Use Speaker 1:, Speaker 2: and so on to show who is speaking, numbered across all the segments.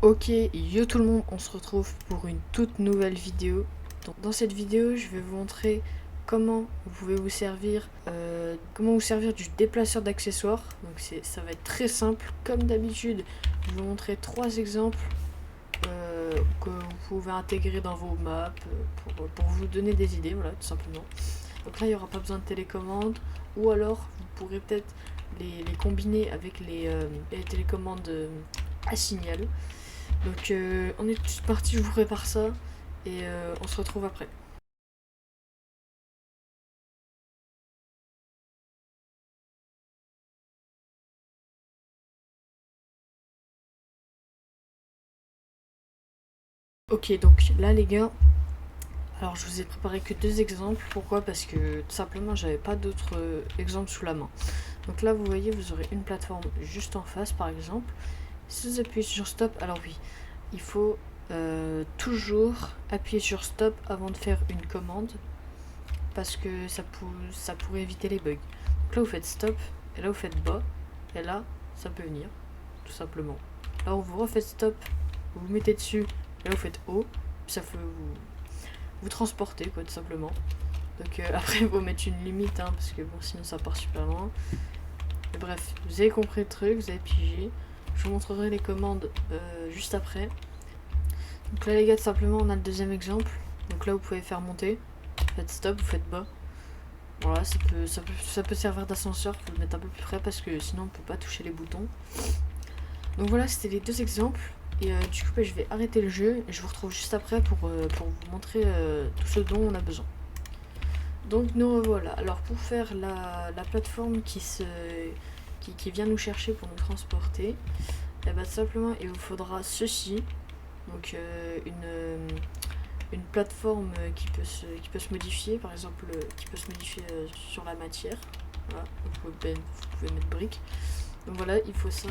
Speaker 1: Ok, yo tout le monde, on se retrouve pour une toute nouvelle vidéo. Donc, dans cette vidéo, je vais vous montrer comment vous pouvez vous servir du déplaceur d'accessoires. Donc ça va être très simple. Comme d'habitude, je vais vous montrer trois exemples que vous pouvez intégrer dans vos maps pour vous donner des idées, voilà, tout simplement. Donc là, il n'y aura pas besoin de télécommande, ou alors vous pourrez peut-être les combiner avec les télécommandes à signal. Donc on est tous partis, je vous prépare ça et on se retrouve après. Ok, donc là les gars, alors je vous ai préparé que deux exemples. Pourquoi? Parce que tout simplement j'avais pas d'autres exemples sous la main. Donc là vous voyez, vous aurez une plateforme juste en face par exemple. Si vous appuyez sur stop, alors oui, il faut toujours appuyer sur stop avant de faire une commande parce que ça pourrait éviter les bugs. Donc là vous faites stop et là vous faites bas et là ça peut venir tout simplement. Là vous refaites stop, vous vous mettez dessus et là vous faites haut, ça peut vous transporter quoi tout simplement. Donc après il faut mettre une limite parce que bon sinon ça part super loin. Mais bref, vous avez compris le truc, vous avez pigé. Je vous montrerai les commandes juste après. Donc là les gars tout simplement on a le deuxième exemple. Donc là vous pouvez faire monter, vous faites stop, vous faites bas. Voilà, ça peut servir d'ascenseur, faut le mettre un peu plus près parce que sinon on peut pas toucher les boutons. Donc voilà, c'était les deux exemples. Et du coup, je vais arrêter le jeu et je vous retrouve juste après pour vous montrer tout ce dont on a besoin. Donc nous revoilà. Alors pour faire la plateforme qui vient nous chercher pour nous transporter, et bah, tout simplement il vous faudra ceci. Donc une plateforme qui peut se modifier, par exemple qui peut se modifier sur la matière. Voilà, vous pouvez mettre briques. Donc voilà, il faut ça.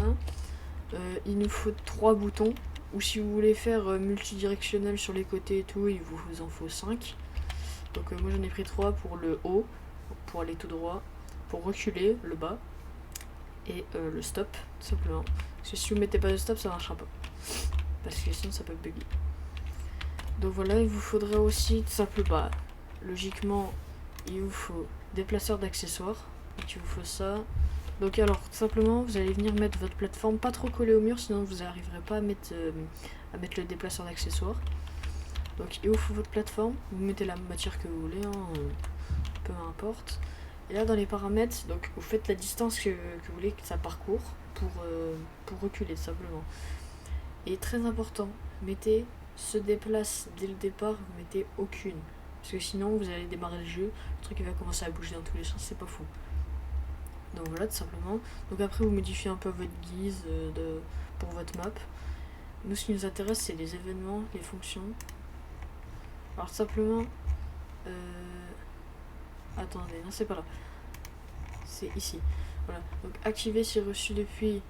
Speaker 1: Il nous faut 3 boutons. Ou si vous voulez faire multidirectionnel sur les côtés et tout, il vous en faut 5. Donc moi j'en ai pris 3 pour le haut, pour aller tout droit, pour reculer, le bas, et le stop, tout simplement. Parce que si vous mettez pas de stop, ça marchera pas. Parce que sinon ça peut bugger. Donc voilà, il vous faudrait aussi tout simplement, logiquement, il vous faut déplaceur d'accessoires. Donc il vous faut ça. Donc alors, tout simplement, vous allez venir mettre votre plateforme pas trop collée au mur, sinon vous n'arriverez pas à mettre le déplaceur d'accessoires. Donc il vous faut votre plateforme, vous mettez la matière que vous voulez, peu importe. Et là dans les paramètres, donc vous faites la distance que vous voulez que ça parcourt pour reculer simplement. Et très important, mettez se déplace dès le départ, vous mettez aucune. Parce que sinon vous allez démarrer le jeu, le truc il va commencer à bouger dans tous les sens, c'est pas fou. Donc voilà tout simplement. Donc après vous modifiez un peu à votre guise pour votre map. Nous ce qui nous intéresse c'est les événements, les fonctions. Alors tout simplement attendez, non c'est pas là. C'est ici. Voilà. Donc activer si reçu depuis.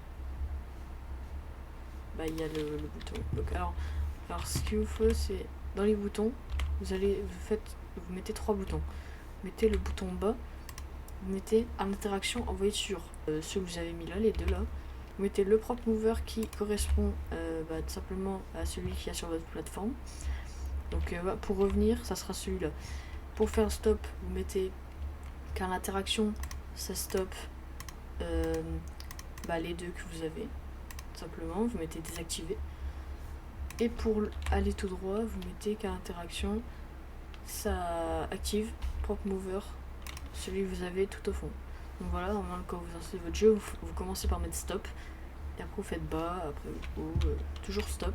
Speaker 1: Bah il y a le bouton. Donc alors ce qu'il vous faut c'est dans les boutons, vous mettez 3 boutons. Vous mettez le bouton bas, vous mettez en interaction envoyé sur ceux que vous avez mis là, les deux là. Vous mettez le prop mover qui correspond tout simplement à celui qui est sur votre plateforme. Donc pour revenir, ça sera celui-là. Pour faire stop, vous mettez qu'à l'interaction, ça stop les deux que vous avez. Tout simplement, vous mettez désactivé. Et pour aller tout droit, vous mettez qu'à l'interaction, ça active prop mover, celui que vous avez tout au fond. Donc voilà, normalement quand vous installez votre jeu, vous commencez par mettre stop. Et après vous faites bas, après haut, toujours stop.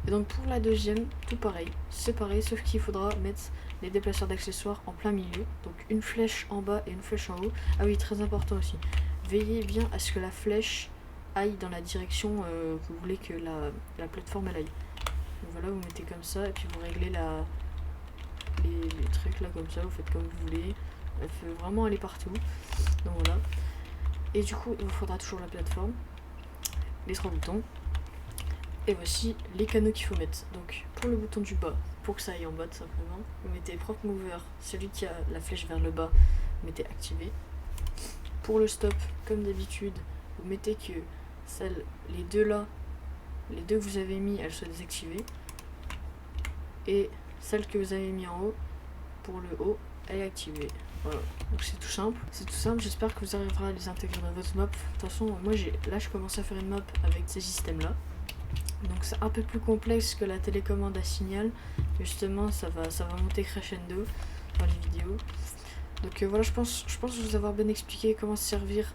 Speaker 1: Et donc pour la deuxième, tout pareil, c'est pareil, sauf qu'il faudra mettre les déplaceurs d'accessoires en plein milieu. Donc une flèche en bas et une flèche en haut. Ah oui, très important aussi. Veillez bien à ce que la flèche aille dans la direction que vous voulez que la plateforme elle aille. Donc voilà, vous mettez comme ça et puis vous réglez les trucs là comme ça, vous faites comme vous voulez. Elle peut vraiment aller partout. Donc voilà. Et du coup, il vous faudra toujours la plateforme, les 3 boutons. Et voici les canaux qu'il faut mettre. Donc pour le bouton du bas, pour que ça aille en bas tout simplement, vous mettez prop mover, celui qui a la flèche vers le bas, vous mettez activé. Pour le stop, comme d'habitude, vous mettez que les deux là, les deux que vous avez mis, elles soient désactivées. Et celle que vous avez mis en haut, pour le haut, elle est activée. Voilà, donc c'est tout simple. C'est tout simple, j'espère que vous arriverez à les intégrer dans votre map. De toute façon, moi là je commence à faire une map avec ces systèmes là. Donc c'est un peu plus complexe que la télécommande à signal. Justement, ça va monter crescendo dans les vidéos. Donc voilà, je pense vous avoir bien expliqué comment se servir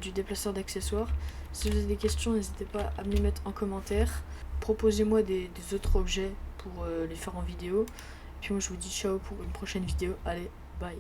Speaker 1: du déplaceur d'accessoires. Si vous avez des questions, n'hésitez pas à me les mettre en commentaire. Proposez-moi des autres objets pour les faire en vidéo. Puis moi je vous dis ciao pour une prochaine vidéo. Allez, bye.